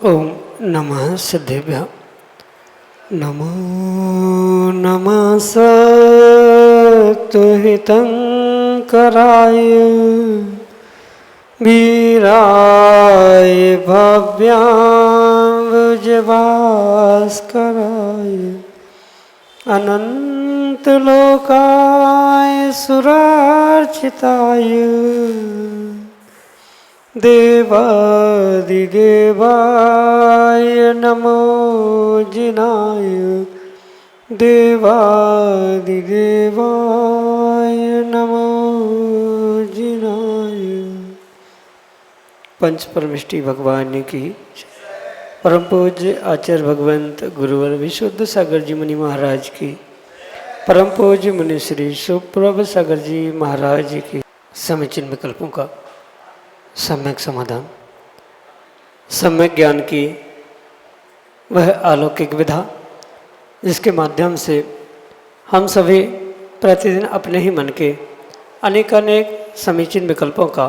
ओम नमः सिद्धेभ्यः। नमो नमः सत्तुहितंकराय वीराय भव्याम्बुजभास्कराय अनंतलोकाय सुरार्चिताय देवादिदेवाय नमो जिनाय देवादिदेवाय नमो जिनाय। पंच परमिष्टि भगवान की परम पूज्य आचार्य भगवंत गुरुवर विशुद्ध सागर जी मुनि महाराज की परम पूज्य मुनि श्री सुप्रभ सागर जी महाराज की समीचीन विकल्पों का सम्यक समाधान, सम्यक ज्ञान की वह अलौकिक विधा जिसके माध्यम से हम सभी प्रतिदिन अपने ही मन के अनेकानेक समीचीन विकल्पों का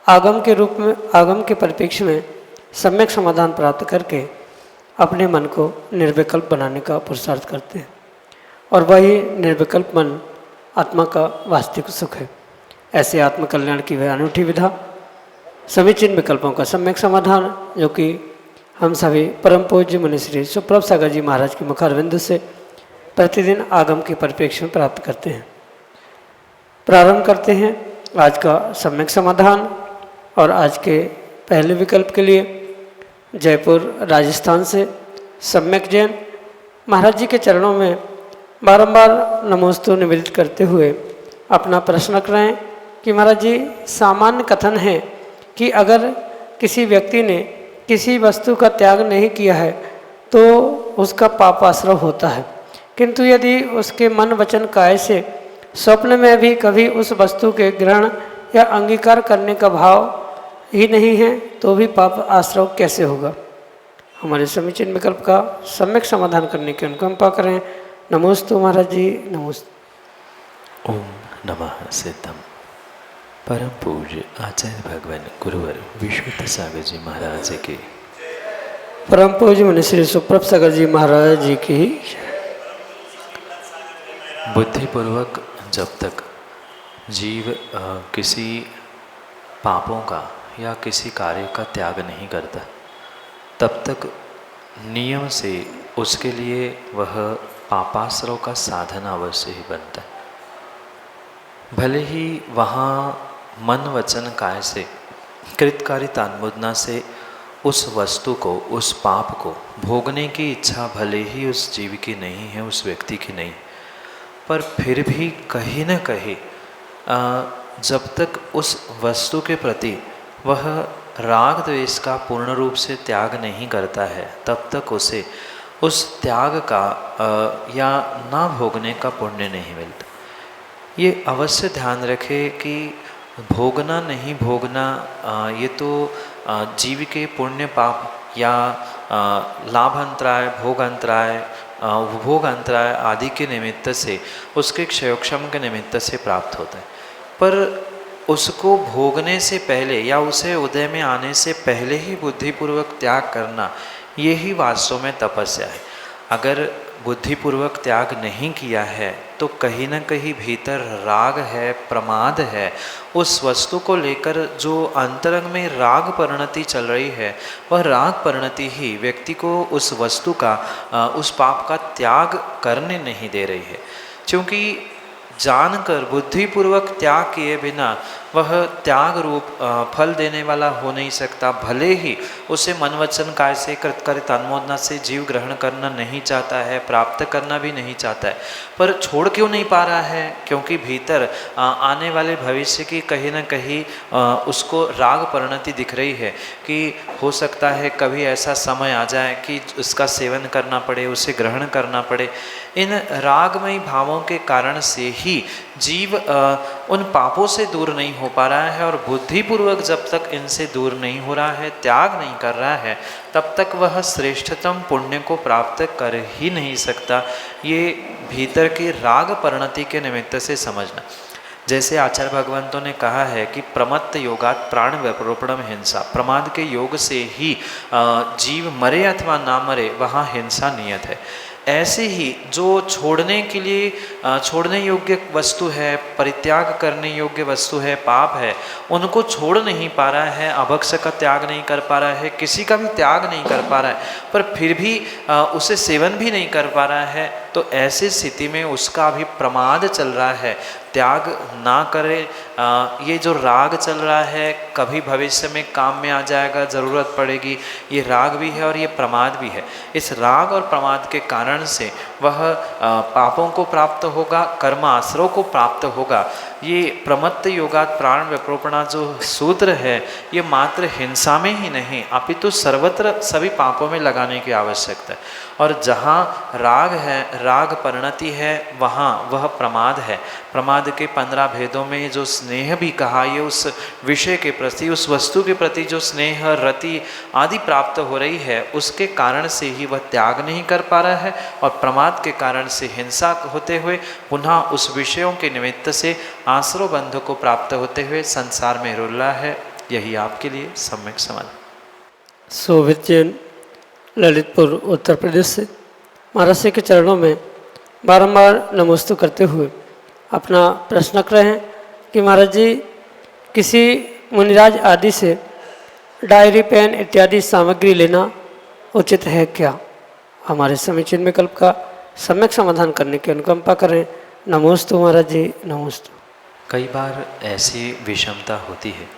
आगम के रूप में, आगम के परिप्रेक्ष्य में सम्यक समाधान प्राप्त करके अपने मन को निर्विकल्प बनाने का पुरुषार्थ करते हैं और वही निर्विकल्प मन आत्मा का वास्तविक सुख है। ऐसे आत्मकल्याण की वह अनूठी विधा समीचीन विकल्पों का सम्यक समाधान जो कि हम सभी परम पूज्य मुनि श्री सुप्रभ सागर जी महाराज के मुखारविंद से प्रतिदिन आगम के परिप्रेक्ष्य में प्राप्त करते हैं। प्रारंभ करते हैं आज का सम्यक समाधान। और आज के पहले विकल्प के लिए जयपुर राजस्थान से सम्यक जैन महाराज जी के चरणों में बारंबार नमोस्तु निवेदित करते हुए अपना प्रश्न रख रहे हैं कि महाराज जी, सामान्य कथन है कि अगर किसी व्यक्ति ने किसी वस्तु का त्याग नहीं किया है तो उसका पाप आश्रव होता है, किंतु यदि उसके मन वचन काया से स्वप्न में भी कभी उस वस्तु के ग्रहण या अंगीकार करने का भाव ही नहीं है तो भी पाप आश्रव कैसे होगा? हमारे समीचीन विकल्प का सम्यक समाधान करने की अनुकंपा करें। नमोस्तु महाराज जी, नमोस्तु। ओम नमः सिद्धम। परम पूज्य आचार्य भगवान गुरुवर विशुद्ध सागर जी महाराज की परम पूज्य मुनि श्री सुप्रभ सागर जी महाराज जी की बुद्धिपूर्वक जब तक जीव किसी पापों का या किसी कार्य का त्याग नहीं करता तब तक नियम से उसके लिए वह पापाश्रव का साधन अवश्य ही बनता है। भले ही वहाँ मन वचन काय से कृतकारितान्मोदना से उस वस्तु को, उस पाप को भोगने की इच्छा भले ही उस जीव की नहीं है, उस व्यक्ति की नहीं, पर फिर भी कहीं न कहीं जब तक उस वस्तु के प्रति वह राग द्वेष का पूर्ण रूप से त्याग नहीं करता है तब तक उसे उस त्याग का या ना भोगने का पुण्य नहीं मिलता। ये अवश्य ध्यान रखें कि भोगना नहीं भोगना ये तो जीव के पुण्य पाप या लाभांतराय, भोगांतराय, उपभोगांतराय आदि के निमित्त से, उसके क्षयोक्षम के निमित्त से प्राप्त होता है। पर उसको भोगने से पहले या उसे उदय में आने से पहले ही बुद्धिपूर्वक त्याग करना, यही वास्तव में तपस्या है। अगर बुद्धिपूर्वक त्याग नहीं किया है तो कहीं न कहीं भीतर राग है, प्रमाद है। उस वस्तु को लेकर जो अंतरंग में राग परिणति चल रही है, वह राग परिणति ही व्यक्ति को उस वस्तु का, उस पाप का त्याग करने नहीं दे रही है। क्योंकि जानकर बुद्धिपूर्वक त्याग किए बिना वह त्याग रूप फल देने वाला हो नहीं सकता। भले ही उसे मन वचन काय से कृतकारितान्मोदना से जीव ग्रहण करना नहीं चाहता है, प्राप्त करना भी नहीं चाहता है, पर छोड़ क्यों नहीं पा रहा है? क्योंकि भीतर आने वाले भविष्य की कहीं न कहीं उसको राग परिणति दिख रही है कि हो सकता है कभी ऐसा समय आ जाए कि उसका सेवन करना पड़े, उसे ग्रहण करना पड़े। इन रागमयी भावों के कारण से ही जीव उन पापों से दूर नहीं हो पा रहा है और बुद्धिपूर्वक जब तक इनसे दूर नहीं हो रहा है, त्याग नहीं कर रहा है, तब तक वह श्रेष्ठतम पुण्य को प्राप्त कर ही नहीं सकता। ये भीतर की राग परिणति के निमित्त से समझना। जैसे आचार्य भगवंतों ने कहा है कि प्रमत्त योगात प्राण व्यपरोपणम हिंसा, प्रमाद के योग से ही जीव मरे अथवा ना मरे वहाँ हिंसा नियत है। ऐसे ही जो छोड़ने के लिए छोड़ने योग्य वस्तु है, परित्याग करने योग्य वस्तु है, पाप है, उनको छोड़ नहीं पा रहा है, अभक्ष का त्याग नहीं कर पा रहा है, किसी का भी त्याग नहीं कर पा रहा है, पर फिर भी उसे सेवन भी नहीं कर पा रहा है, तो ऐसी स्थिति में उसका अभी प्रमाद चल रहा है, त्याग ना करे। ये जो राग चल रहा है कभी भविष्य में काम में आ जाएगा, ज़रूरत पड़ेगी, ये राग भी है और ये प्रमाद भी है। इस राग और प्रमाद के कारण से वह पापों को प्राप्त होगा, कर्म आश्रयों को प्राप्त होगा। ये प्रमत्त योगात प्राण व्यपरोपणा जो सूत्र है, ये मात्र हिंसा में ही नहीं अपितु सर्वत्र सभी पापों में लगाने की आवश्यकता है। और जहाँ राग है, राग परिणति है, वहाँ वह प्रमाद है। प्रमाद के 15 भेदों में जो स्नेह भी कहा, ये उस विषय के प्रति, उस वस्तु के प्रति जो स्नेह, रति आदि प्राप्त हो रही है, उसके कारण से ही वह त्याग नहीं कर पा रहा है, और प्रमाद के कारण से हिंसा होते हुए पुनः उस विषयों के निमित्त से आश्रय बंध को प्राप्त होते हुए संसार में रुल रहा है। यही आपके लिए सम्यक समाधान। शोभित जैन ललितपुर उत्तर प्रदेश से महाराज जी के चरणों में बारंबार नमोस्तु करते हुए अपना प्रश्न रख रहे हैं कि महाराज जी किसी मुनिराज आदि से डायरी, पेन इत्यादि सामग्री लेना उचित है क्या? हमारे समीचीन विकल्प का सम्यक समाधान करने की अनुकंपा करें। नमोस्तु महाराज जी, नमोस्तु। कई बार ऐसी विषमता होती है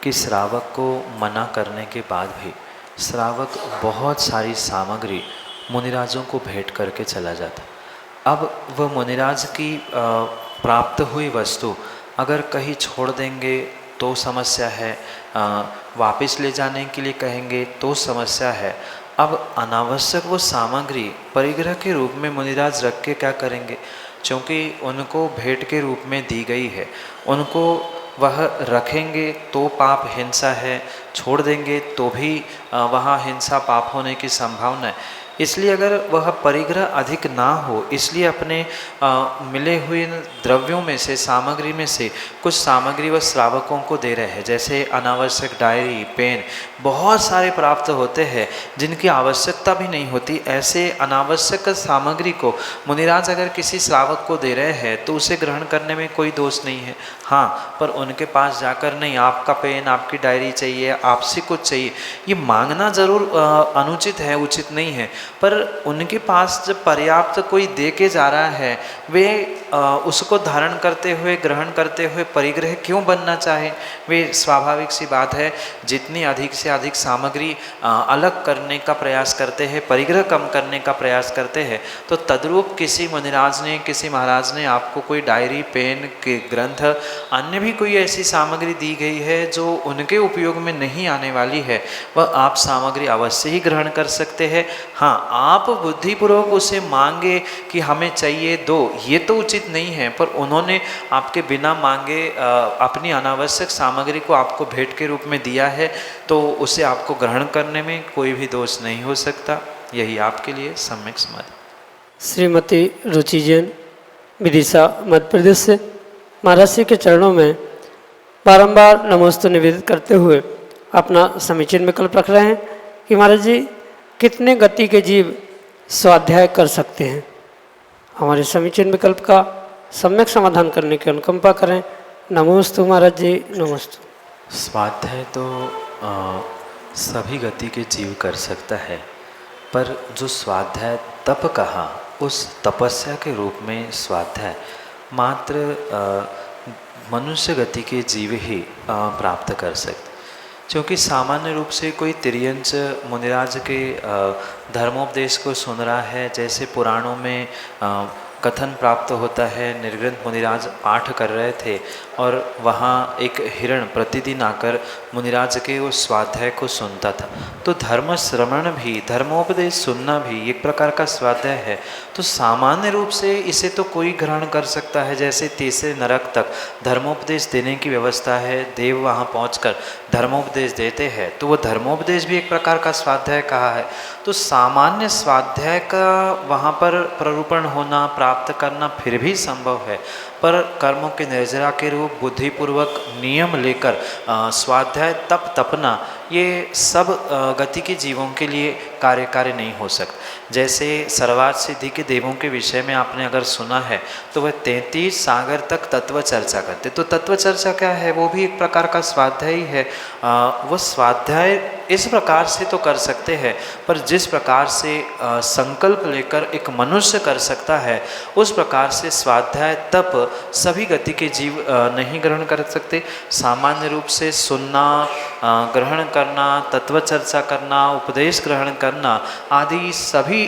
कि श्रावक को मना करने के बाद भी श्रावक बहुत सारी सामग्री मुनिराजों को भेंट करके चला जाता। अब वह मुनिराज की प्राप्त हुई वस्तु अगर कहीं छोड़ देंगे तो समस्या है, वापस ले जाने के लिए कहेंगे तो समस्या है। अब अनावश्यक वो सामग्री परिग्रह के रूप में मुनिराज रख के क्या करेंगे, क्योंकि उनको भेंट के रूप में दी गई है, उनको वह रखेंगे तो पाप हिंसा है, छोड़ देंगे तो भी वहाँ हिंसा पाप होने की संभावना है। इसलिए अगर वह परिग्रह अधिक ना हो, इसलिए अपने मिले हुए द्रव्यों में से, सामग्री में से कुछ सामग्री वह श्रावकों को दे रहे हैं। जैसे अनावश्यक डायरी, पेन बहुत सारे प्राप्त होते हैं जिनकी आवश्यकता भी नहीं होती। ऐसे अनावश्यक सामग्री को मुनिराज अगर किसी श्रावक को दे रहे हैं तो उसे ग्रहण करने में कोई दोष नहीं है। हाँ, पर उनके पास जाकर नहीं आपका पेन, आपकी डायरी चाहिए, आपसे कुछ चाहिए, ये मांगना ज़रूर अनुचित है, उचित नहीं है। पर उनके पास जब पर्याप्त कोई दे के जा रहा है, वे उसको धारण करते हुए, ग्रहण करते हुए परिग्रह क्यों बनना चाहे? वे स्वाभाविक सी बात है, जितनी अधिक से अधिक सामग्री अलग करने का प्रयास करते हैं, परिग्रह कम करने का प्रयास करते हैं। तो तद्रूप किसी मुनिराज ने, किसी महाराज ने आपको कोई डायरी, पेन के ग्रंथ, अन्य भी कोई ऐसी सामग्री दी गई है जो उनके उपयोग में नहीं आने वाली है, वह आप सामग्री अवश्य ही ग्रहण कर सकते हैं। हाँ, आप बुद्धिपूर्वक उसे मांगे कि हमें चाहिए दो, ये तो उचित नहीं है। पर उन्होंने आपके बिना मांगे अपनी अनावश्यक सामग्री को आपको भेंट के रूप में दिया है, तो उसे आपको ग्रहण करने में कोई भी दोष नहीं हो सकता। यही आपके लिए सम्यक समाधान। श्रीमती रुचि जैन विदिशा मध्य प्रदेश से महाराज जी के चरणों में बारंबार नमोस्तु निवेदित करते हुए अपना समीचीन विकल्प रख रहे हैं कि महाराज जी कितने गति के जीव स्वाध्याय कर सकते हैं? हमारे समीचीन विकल्प का सम्यक समाधान करने की अनुकंपा करें। नमोस्तु महाराज जी, नमोस्तु। स्वाध्याय तो सभी गति के जीव कर सकता है, पर जो स्वाध्याय तप कहा, उस तपस्या के रूप में स्वाध्याय मात्र मनुष्य गति के जीव ही प्राप्त कर सकते। क्योंकि सामान्य रूप से कोई तिर्यंच मुनिराज के धर्मोपदेश को सुन रहा है, जैसे पुराणों में कथन प्राप्त होता है, निर्ग्रंथ मुनिराज पाठ कर रहे थे और वहाँ एक हिरण प्रतिदिन आकर मुनिराज के उस स्वाध्याय को सुनता था। तो धर्म श्रवण भी, धर्मोपदेश सुनना भी एक प्रकार का स्वाध्याय है। तो सामान्य रूप से इसे तो कोई ग्रहण कर सकता है। जैसे तीसरे नरक तक धर्मोपदेश देने की व्यवस्था है, देव वहाँ पहुँचकर धर्मोपदेश देते हैं, तो वो धर्मोपदेश भी एक प्रकार का स्वाध्याय कहा है। तो सामान्य स्वाध्याय का वहाँ पर प्ररूपण होना, प्राप्त प्राप्त करना फिर भी संभव है, पर कर्मों के निर्जरा के रूप बुद्धिपूर्वक नियम लेकर स्वाध्याय तप तपना, ये सब गति के जीवों के लिए कार्यकारी नहीं हो सकता। जैसे सर्वार्थ सिद्धि के देवों के विषय में आपने अगर सुना है तो वह 33 सागर तक तत्व चर्चा करते। तो तत्व चर्चा क्या है? वो भी एक प्रकार का स्वाध्याय ही है। वह स्वाध्याय इस प्रकार से तो कर सकते हैं, पर जिस प्रकार से संकल्प लेकर एक मनुष्य कर सकता है, उस प्रकार से स्वाध्याय तप सभी गति के जीव नहीं ग्रहण कर सकते। सामान्य रूप से सुनना, ग्रहण करना, तत्व चर्चा करना, उपदेश ग्रहण करना आदि सभी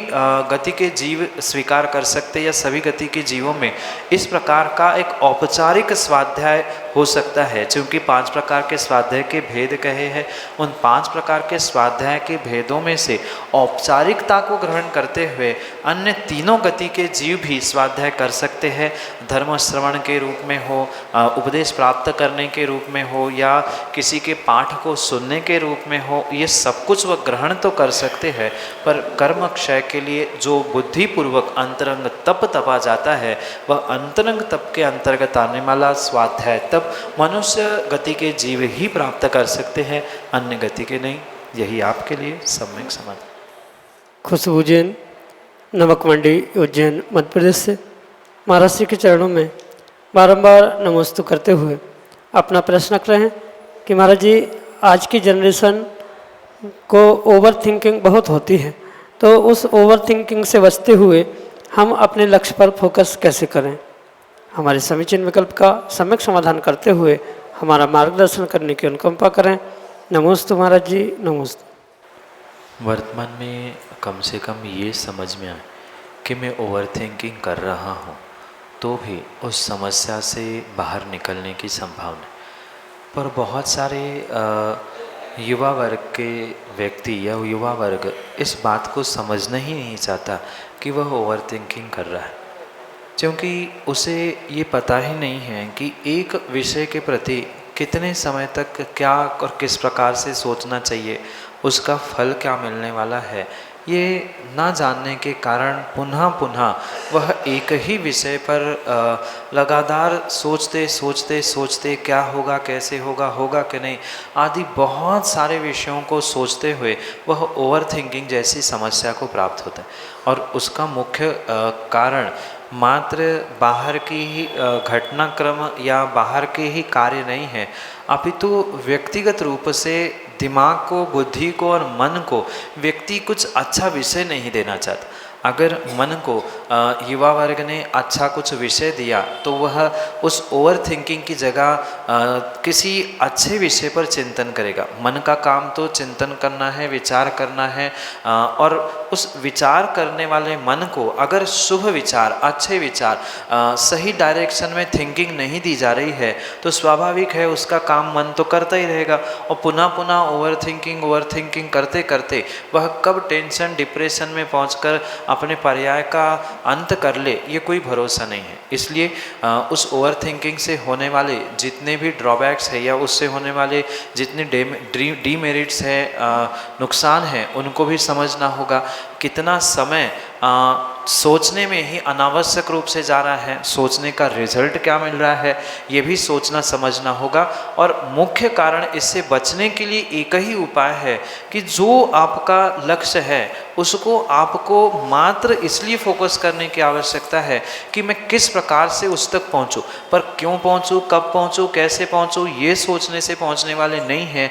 गति के जीव स्वीकार कर सकते, या सभी गति के जीवों में इस प्रकार का एक औपचारिक स्वाध्याय हो सकता है। क्योंकि 5 प्रकार के स्वाध्याय के भेद कहे हैं, उन 5 प्रकार के स्वाध्याय के भेदों में से औपचारिकता को ग्रहण करते हुए अन्य तीनों गति के जीव भी स्वाध्याय कर सकते हैं। धर्म श्रवण के रूप में हो, उपदेश प्राप्त करने के रूप में हो, या किसी के पाठ को सुनने के रूप में हो, ये सब कुछ वह ग्रहण तो कर सकते हैं, पर कर्म क्षय के लिए जो बुद्धिपूर्वक अंतरंग तप तपा जाता है, वह अंतरंग तप के अंतर्गत आने वाला स्वाध्याय तप मनुष्य गति के जीव ही प्राप्त कर सकते हैं, अन्य गति के नहीं। यही आपके लिए सम्यक समाधान। खुशबू जैन, नमक मंडी, उज्जैन, मध्य प्रदेश से महाराज जी के चरणों में बारंबार नमोस्तु करते हुए अपना प्रश्न रख रहे हैं कि महाराज जी, आज की जनरेशन को ओवर थिंकिंग बहुत होती है, तो उस ओवर थिंकिंग से बचते हुए हम अपने लक्ष्य पर फोकस कैसे करें? हमारे समीचीन विकल्प का सम्यक समाधान करते हुए हमारा मार्गदर्शन करने की अनुकंपा करें। नमोस्तु महाराज जी, नमोस्तु। वर्तमान में कम से कम ये समझ में आए कि मैं ओवर थिंकिंग कर रहा हूँ, तो भी उस समस्या से बाहर निकलने की संभावना। पर बहुत सारे युवा वर्ग के व्यक्ति या युवा वर्ग इस बात को समझना ही नहीं चाहता कि वह ओवर थिंकिंग कर रहा है, क्योंकि उसे ये पता ही नहीं है कि एक विषय के प्रति कितने समय तक क्या और किस प्रकार से सोचना चाहिए, उसका फल क्या मिलने वाला है। ये ना जानने के कारण पुनः पुनः वह एक ही विषय पर लगातार सोचते सोचते सोचते क्या होगा, कैसे होगा, होगा कि नहीं आदि बहुत सारे विषयों को सोचते हुए वह ओवर थिंकिंग जैसी समस्या को प्राप्त होता है। और उसका मुख्य कारण मात्र बाहर की ही घटनाक्रम या बाहर के ही कार्य नहीं है, अपितु व्यक्तिगत रूप से दिमाग को, बुद्धि को और मन को व्यक्ति कुछ अच्छा विषय नहीं देना चाहता। अगर मन को युवा वर्ग ने अच्छा कुछ विषय दिया तो वह उस ओवर थिंकिंग की जगह किसी अच्छे विषय पर चिंतन करेगा। मन का काम तो चिंतन करना है, विचार करना है, और उस विचार करने वाले मन को अगर शुभ विचार, अच्छे विचार, सही डायरेक्शन में थिंकिंग नहीं दी जा रही है तो स्वाभाविक है उसका काम मन तो करता ही रहेगा, और पुनः पुनः ओवर थिंकिंग करते करते वह कब टेंशन, डिप्रेशन में पहुंचकर अपने पर्याय का अंत कर ले, ये कोई भरोसा नहीं है। इसलिए उस ओवर थिंकिंग से होने वाले जितने भी ड्रॉबैक्स है या उससे होने वाले जितने डीमेरिट्स है, नुकसान है, उनको भी समझना होगा। कितना समय सोचने में ही अनावश्यक रूप से जा रहा है, सोचने का रिजल्ट क्या मिल रहा है, ये भी सोचना समझना होगा। और मुख्य कारण इससे बचने के लिए एक ही उपाय है कि जो आपका लक्ष्य है उसको आपको मात्र इसलिए फोकस करने की आवश्यकता है कि मैं किस प्रकार से उस तक पहुंचूं, पर क्यों पहुंचूं, कब पहुंचूं, कैसे पहुंचूं, ये सोचने से पहुंचने वाले नहीं हैं।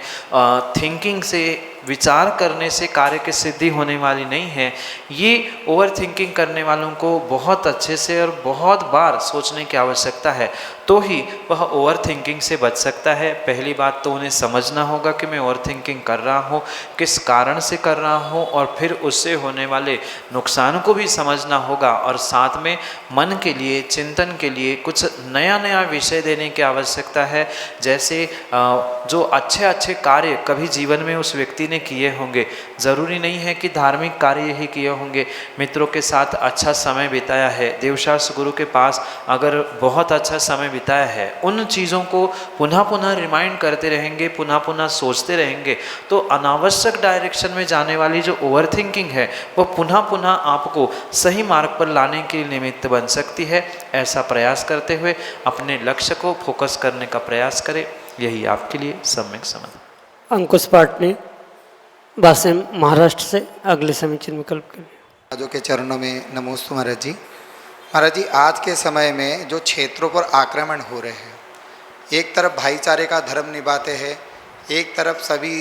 थिंकिंग से, विचार करने से कार्य की सिद्धि होने वाली नहीं है। ये ओवर थिंकिंग करने वालों को बहुत अच्छे से और बहुत बार सोचने की आवश्यकता है, तो ही वह ओवर थिंकिंग से बच सकता है। पहली बात तो उन्हें समझना होगा कि मैं ओवर थिंकिंग कर रहा हूँ, किस कारण से कर रहा हूँ, और फिर उससे होने वाले नुकसान को भी समझना होगा। और साथ में मन के लिए, चिंतन के लिए कुछ नया नया विषय देने की आवश्यकता है। जैसे जो अच्छे अच्छे कार्य कभी जीवन में उस व्यक्ति ने किए होंगे, ज़रूरी नहीं है कि धार्मिक कार्य ही किए होंगे, मित्रों के साथ अच्छा समय बिताया है, देवशास्त्र गुरु के पास अगर बहुत अच्छा समय बिताया है उन चीज़ों को पुनः पुनः रिमाइंड करते रहेंगे, पुनः पुनः सोचते रहेंगे, तो अनावश्यक डायरेक्शन में जाने वाली जो ओवर थिंकिंग है वो पुनः पुनः आपको सही मार्ग पर लाने के निमित्त बन सकती है। ऐसा प्रयास करते हुए अपने लक्ष्य को फोकस करने का प्रयास करें, यही आपके लिए सम्यक समाधान। अंकुश पाटनी बासिम महाराष्ट्र से अगले समीचीन विकल्प के लिए। महाराजों के चरणों में नमोस्तु महाराज जी। महाराज जी, आज के समय में जो क्षेत्रों पर आक्रमण हो रहे हैं, एक तरफ भाईचारे का धर्म निभाते हैं, एक तरफ सभी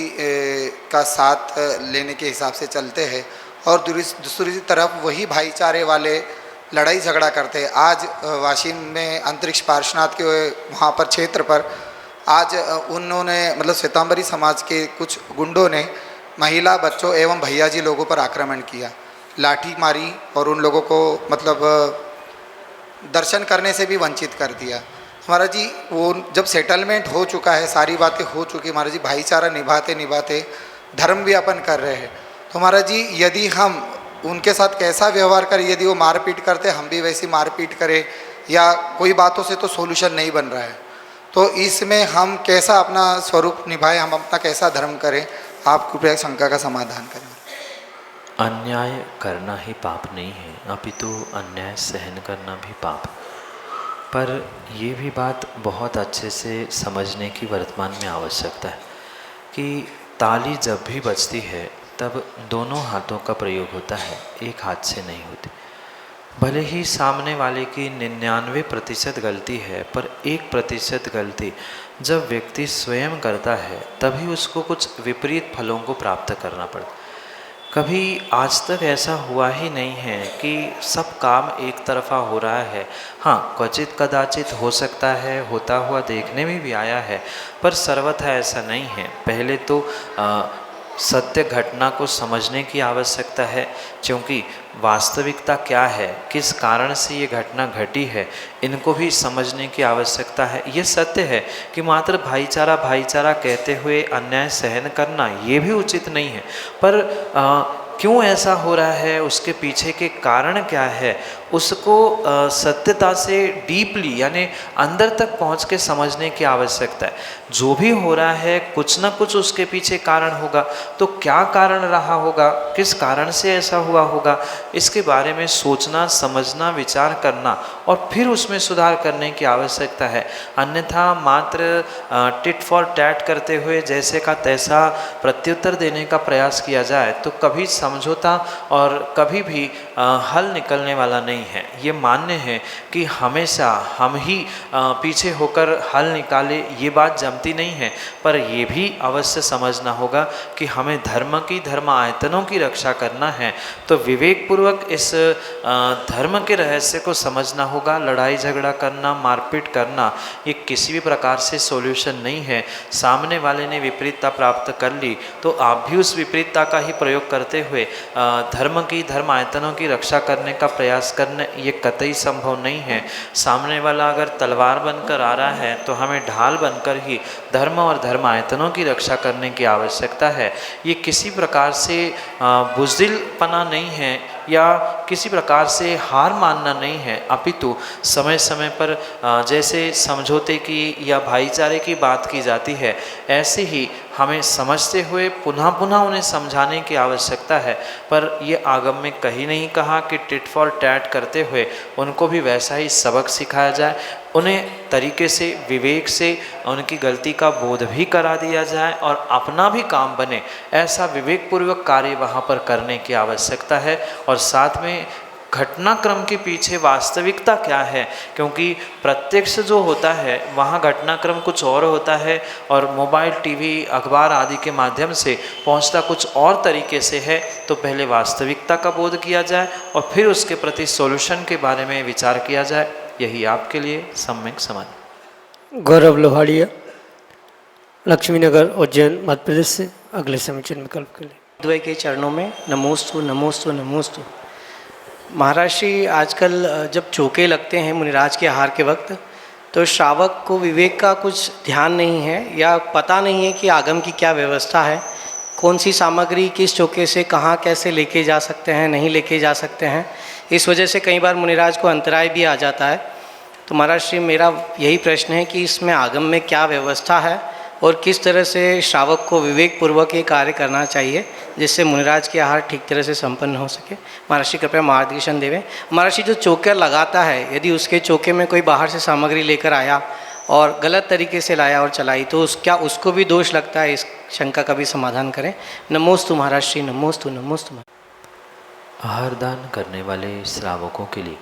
का साथ लेने के हिसाब से चलते हैं, और दूसरी तरफ वही भाईचारे वाले लड़ाई झगड़ा करते हैं। आज वाशिम में अंतरिक्ष पार्श्वनाथ के वहाँ पर क्षेत्र पर आज उन्होंने मतलब श्वेतांबरी समाज के कुछ गुंडों ने महिला, बच्चों एवं भैया जी लोगों पर आक्रमण किया, लाठी मारी और उन लोगों को मतलब दर्शन करने से भी वंचित कर दिया। महाराज जी, वो जब सेटलमेंट हो चुका है, सारी बातें हो चुकी महाराज जी, भाईचारा निभाते निभाते धर्म भी अपन कर रहे हैं, तो महाराज जी यदि हम उनके साथ कैसा व्यवहार करें, यदि वो मारपीट करते हम भी वैसी मारपीट करें, या कोई बातों से तो सोल्यूशन नहीं बन रहा है, तो इसमें हम कैसा अपना स्वरूप निभाएं, हम अपना कैसा धर्म करें, आप कृपया शंका का समाधान करें। अन्याय करना ही पाप नहीं है, अपितु अन्याय सहन करना भी पाप। पर ये भी बात बहुत अच्छे से समझने की वर्तमान में आवश्यकता है कि ताली जब भी बजती है तब दोनों हाथों का प्रयोग होता है, एक हाथ से नहीं होती। भले ही सामने वाले की 99% गलती है, पर 1% गलती जब व्यक्ति स्वयं करता है तभी उसको कुछ विपरीत फलों को प्राप्त करना पड़ता। कभी आज तक ऐसा हुआ ही नहीं है कि सब काम एक तरफा हो रहा है। हाँ, क्वचित कदाचित हो सकता है, होता हुआ देखने में भी आया है, पर सर्वथा ऐसा नहीं है। पहले तो सत्य घटना को समझने की आवश्यकता है, क्योंकि वास्तविकता क्या है, किस कारण से ये घटना घटी है, इनको भी समझने की आवश्यकता है। ये सत्य है कि मात्र भाईचारा भाईचारा कहते हुए अन्याय सहन करना ये भी उचित नहीं है, पर क्यों ऐसा हो रहा है, उसके पीछे के कारण क्या है, उसको सत्यता से डीपली यानी अंदर तक पहुंच के समझने की आवश्यकता है। जो भी हो रहा है कुछ ना कुछ उसके पीछे कारण होगा, तो क्या कारण रहा होगा, किस कारण से ऐसा हुआ होगा, इसके बारे में सोचना, समझना, विचार करना और फिर उसमें सुधार करने की आवश्यकता है। अन्यथा मात्र टिट फॉर टैट करते हुए जैसे का तैसा प्रत्युत्तर देने का प्रयास किया जाए तो कभी समझौता और कभी भी हल निकलने वाला नहीं है। ये मान्य है कि हमेशा हम ही पीछे होकर हल निकाले, ये बात जमती नहीं है, पर ये भी अवश्य समझना होगा कि हमें धर्म की, धर्म आयतनों की रक्षा करना है, तो विवेकपूर्वक इस धर्म के रहस्य को समझना होगा। लड़ाई झगड़ा करना, मारपीट करना ये किसी भी प्रकार से सॉल्यूशन नहीं है। सामने वाले ने विपरीतता प्राप्त कर ली तो आप भी उस विपरीतता का ही प्रयोग करते हुए धर्म की, धर्म आयतनों की रक्षा करने का प्रयास करने ये कतई संभव नहीं है। सामने वाला अगर तलवार बनकर आ रहा है तो हमें ढाल बनकर ही धर्म और धर्म आयतनों की रक्षा करने की आवश्यकता है। ये किसी प्रकार से बुज़दिलपना नहीं है या किसी प्रकार से हार मानना नहीं है, अपितु समय समय पर जैसे समझौते की या भाईचारे की बात की जाती है, ऐसे ही हमें समझते हुए पुनः पुनः उन्हें समझाने की आवश्यकता है। पर ये आगम में कहीं नहीं कहा कि टिट फॉर टैट करते हुए उनको भी वैसा ही सबक सिखाया जाए, उन्हें तरीके से, विवेक से उनकी गलती का बोध भी करा दिया जाए और अपना भी काम बने, ऐसा विवेकपूर्वक कार्य वहाँ पर करने की आवश्यकता है। और साथ में घटनाक्रम के पीछे वास्तविकता क्या है, क्योंकि प्रत्यक्ष जो होता है वहाँ घटनाक्रम कुछ और होता है और मोबाइल, टीवी, अखबार आदि के माध्यम से पहुँचता कुछ और तरीके से है। तो पहले वास्तविकता का बोध किया जाए और फिर उसके प्रति सॉल्यूशन के बारे में विचार किया जाए, यही आपके लिए सम्यक समाधान। गौरव लोहाड़िया लक्ष्मीनगर उज्जैन मध्य प्रदेश से अगले समीचीन विकल्प के लिए। द्वय के चरणों में नमोस्तु नमोस्तु नमोस्तु। महाराज जी, आजकल जब चौके लगते हैं मुनिराज के आहार के वक्त, तो श्रावक को विवेक का कुछ ध्यान नहीं है या पता नहीं है कि आगम की क्या व्यवस्था है, कौन सी सामग्री किस चौके से कहाँ कैसे लेके जा सकते हैं, नहीं लेके जा सकते हैं। इस वजह से कई बार मुनिराज को अंतराय भी आ जाता है। तो महाराज श्री मेरा यही प्रश्न है कि इसमें आगम में क्या व्यवस्था है और किस तरह से श्रावक को विवेक पूर्वक ये कार्य करना चाहिए जिससे मुनिराज के आहार ठीक तरह से संपन्न हो सके। महाराज श्री कृपया मार्गदर्शन देवें। महाराज श्री जो चौके लगाता है, यदि उसके चौके में कोई बाहर से सामग्री लेकर आया और गलत तरीके से लाया और चलाई तो क्या उसको भी दोष लगता है? इस शंका का भी समाधान करें। नमोस्तु महाराज श्री, नमोस्तु नमोस्तु। आहार दान करने वाले श्रावकों के लिए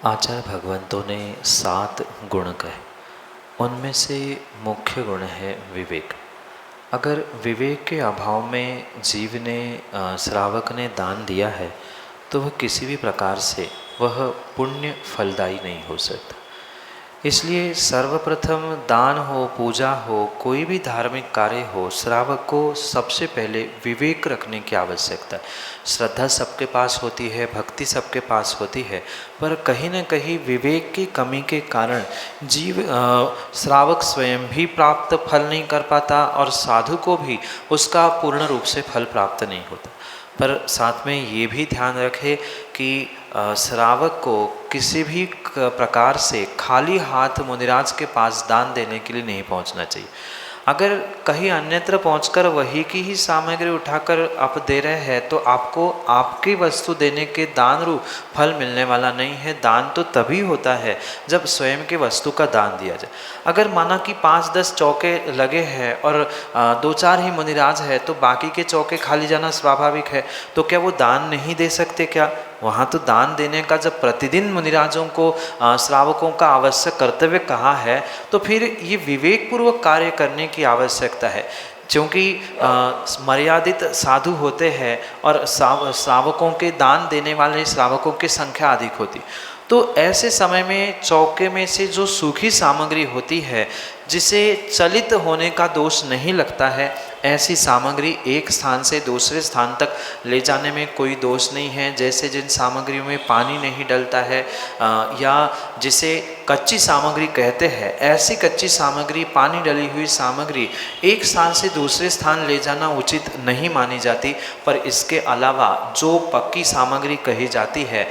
आचार्य भगवंतों ने 7 गुण कहे। उनमें से मुख्य गुण है विवेक। अगर विवेक के अभाव में जीव ने श्रावक ने दान दिया है तो वह किसी भी प्रकार से वह पुण्य फलदायी नहीं हो सकता। इसलिए सर्वप्रथम दान हो, पूजा हो, कोई भी धार्मिक कार्य हो, श्रावक को सबसे पहले विवेक रखने की आवश्यकता है। श्रद्धा सबके पास होती है, भक्ति सबके पास होती है, पर कहीं न कहीं विवेक की कमी के कारण जीव श्रावक स्वयं भी प्राप्त फल नहीं कर पाता और साधु को भी उसका पूर्ण रूप से फल प्राप्त नहीं होता। पर साथ में ये भी ध्यान रखें कि श्रावक को किसी भी प्रकार से खाली हाथ मुनिराज के पास दान देने के लिए नहीं पहुंचना चाहिए। अगर कहीं अन्यत्र पहुंचकर वही की ही सामग्री उठाकर आप दे रहे हैं तो आपको आपकी वस्तु देने के दान रूप फल मिलने वाला नहीं है। दान तो तभी होता है जब स्वयं के वस्तु का दान दिया जाए। अगर माना कि 5-10 चौके लगे हैं और 2-4 ही मुनिराज है तो बाकी के चौके खाली जाना स्वाभाविक है, तो क्या वो दान नहीं दे सकते क्या? वहाँ तो दान देने का जब प्रतिदिन मुनिराजों को श्रावकों का आवश्यक कर्तव्य कहा है तो फिर ये विवेकपूर्वक कार्य करने की आवश्यकता है। क्योंकि मर्यादित साधु होते हैं और श्रावकों के दान देने वाले श्रावकों की संख्या अधिक होती, तो ऐसे समय में चौके में से जो सूखी सामग्री होती है जिसे चलित होने का दोष नहीं लगता है, ऐसी सामग्री एक स्थान से दूसरे स्थान तक ले जाने में कोई दोष नहीं है। जैसे जिन सामग्रियों में पानी नहीं डलता है या जिसे कच्ची सामग्री कहते हैं, ऐसी कच्ची सामग्री, पानी डली हुई सामग्री एक स्थान से दूसरे स्थान ले जाना उचित नहीं मानी जाती। पर इसके अलावा जो पक्की सामग्री कही जाती है,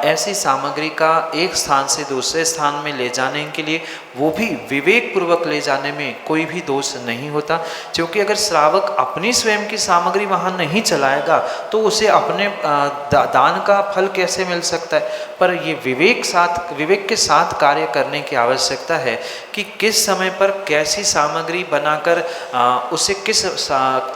ऐसी सामग्री का एक स्थान से दूसरे स्थान में ले जाने के लिए वो भी विवेक पूर्वक ले जाने में कोई भी दोष नहीं होता। क्योंकि अगर श्रावक अपनी स्वयं की सामग्री वहाँ नहीं चलाएगा तो उसे अपने दान का फल कैसे मिल सकता है। पर ये विवेक के साथ कार्य करने की आवश्यकता है कि किस समय पर कैसी सामग्री बनाकर उसे किस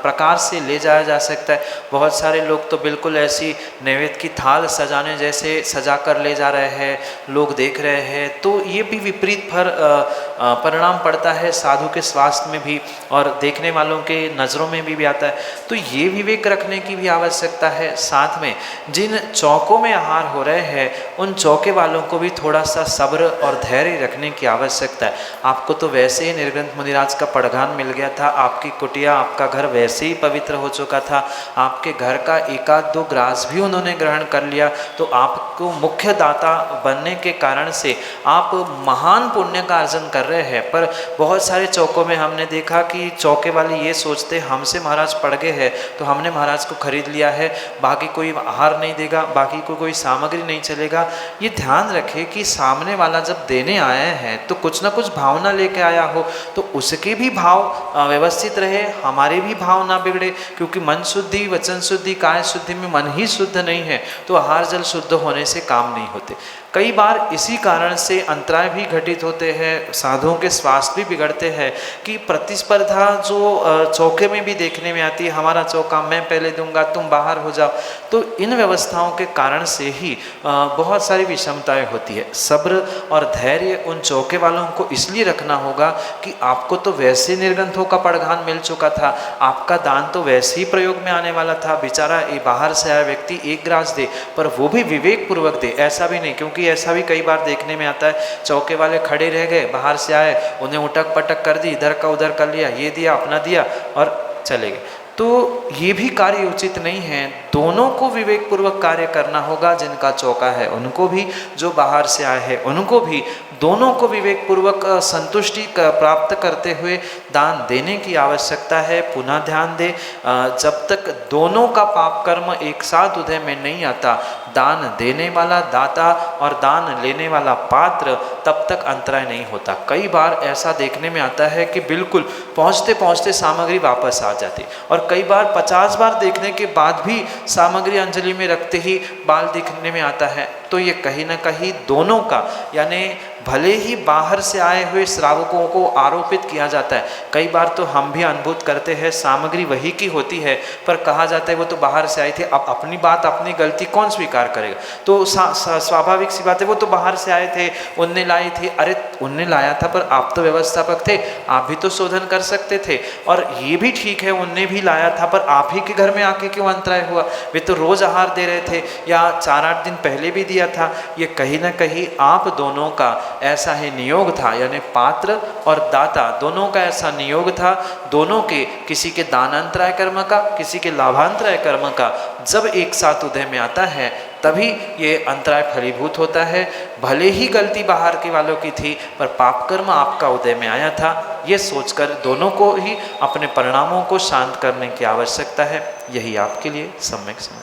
प्रकार से ले जाया जा सकता है। बहुत सारे लोग तो बिल्कुल ऐसी नैवेद्य की थाल सजाने जैसे सजा कर ले जा रहे हैं, लोग देख रहे हैं, तो ये भी विपरीत परिणाम पड़ता है साधु के स्वास्थ्य में भी और देखने वालों के नज़रों में भी आता है। तो ये विवेक रखने की भी आवश्यकता है। साथ में जिन चौकों में आहार हो रहे हैं उन चौके वालों को भी थोड़ा सा सब्र और धैर्य रखने की आवश्यकता है। आपको तो वैसे ही निर्ग्रंथ मुनिराज का पड़घान मिल गया था, आपकी कुटिया, आपका घर वैसे ही पवित्र हो चुका था, आपके घर का 1-2 ग्रास भी उन्होंने ग्रहण कर लिया, तो आपको मुख्य दाता बनने के कारण से आप महान पुण्य का अर्जन कर रहे हैं। पर बहुत सारे चौकों में हमने देखा कि चौके वाले ये सोचते हमसे महाराज पड़ गए हैं तो हमने महाराज को खरीद लिया है, बाकी कोई आहार नहीं देगा, बाकी को कोई सामग्री नहीं चलेगा। ये ध्यान रखें कि सामने वाला जब देने आया है तो कुछ ना कुछ भावना लेके आया हो, तो उसके भी भाव व्यवस्थित रहे, हमारे भी भाव ना बिगड़े। क्योंकि मन शुद्धि, वचन शुद्धि, काय शुद्धि में मन ही शुद्ध नहीं है तो आहार जल शुद्ध होने से काम नहीं होते। कई बार इसी कारण से अंतराय भी घटित होते हैं, साधुओं के स्वास्थ्य भी बिगड़ते हैं कि प्रतिस्पर्धा जो चौके में भी देखने में आती है, हमारा चौका मैं पहले दूंगा, तुम बाहर हो जाओ। तो इन व्यवस्थाओं के कारण से ही बहुत सारी विषमताएं होती है। सब्र और धैर्य उन चौके वालों को इसलिए रखना होगा कि आपको तो वैसे निर्ग्रंथों का पड़घान मिल चुका था, आपका दान तो वैसे ही प्रयोग में आने वाला था, बेचारा बाहर से आया व्यक्ति 1 ग्रास दे, पर वो भी विवेक पूर्वक दे, ऐसा भी नहीं। क्योंकि ऐसा भी कई बार देखने में आता है, चौके वाले खड़े रह गए, बाहर से आए, उन्हें उठक पटक कर दी, इधर का उधर कर लिया, ये दिया, अपना दिया और चले गए। तो ये भी कार्य उचित नहीं है। दोनों को विवेक पूर्वक कार्य करना होगा, जिनका चौका है उनको भी, जो बाहर से आए हैं उनको भी, दोनों को विवेक पूर्वक संतुष्टि प्राप्त करते हुए दान देने की आवश्यकता है। पुनः ध्यान दे, जब तक दोनों का पाप कर्म एक साथ उदय में नहीं आता, दान देने वाला दाता और दान लेने वाला पात्र, तब तक अंतराय नहीं होता। कई बार ऐसा देखने में आता है कि बिल्कुल पहुँचते पहुँचते सामग्री वापस आ जाती, और कई बार 50 बार देखने के बाद भी सामग्री अंजलि में रखते ही बाल दिखने में आता है। तो ये कहीं ना कहीं दोनों का, यानी भले ही बाहर से आए हुए श्रावकों को आरोपित किया जाता है, कई बार तो हम भी अनुभूत करते हैं सामग्री वही की होती है, पर कहा जाता है वो तो बाहर से आए थे, अब अपनी बात अपनी गलती कौन स्वीकार करेगा। तो स्वाभाविक सी बात है, वो तो बाहर से आए थे, उनने लाई थी। अरे उनने लाया था, पर आप तो व्यवस्थापक थे, आप भी तो शोधन कर सकते थे। और ये भी ठीक है, उनने भी लाया था, पर आप ही के घर में आके क्यों अंतराय हुआ? वे तो रोज आहार दे रहे थे, या 4-8 दिन पहले भी दिया था। ये कहीं ना कहीं आप दोनों का ऐसा ही नियोग था, यानी पात्र और दाता दोनों का ऐसा नियोग था। दोनों के, किसी के दानांतराय कर्म का, किसी के लाभांतराय कर्म का जब एक साथ उदय में आता है, तभी ये अंतराय फलीभूत होता है। भले ही गलती बाहर के वालों की थी, पर पाप कर्म आपका उदय में आया था। ये सोचकर दोनों को ही अपने परिणामों को शांत करने की आवश्यकता है। यही आपके लिए सम्यक समझ।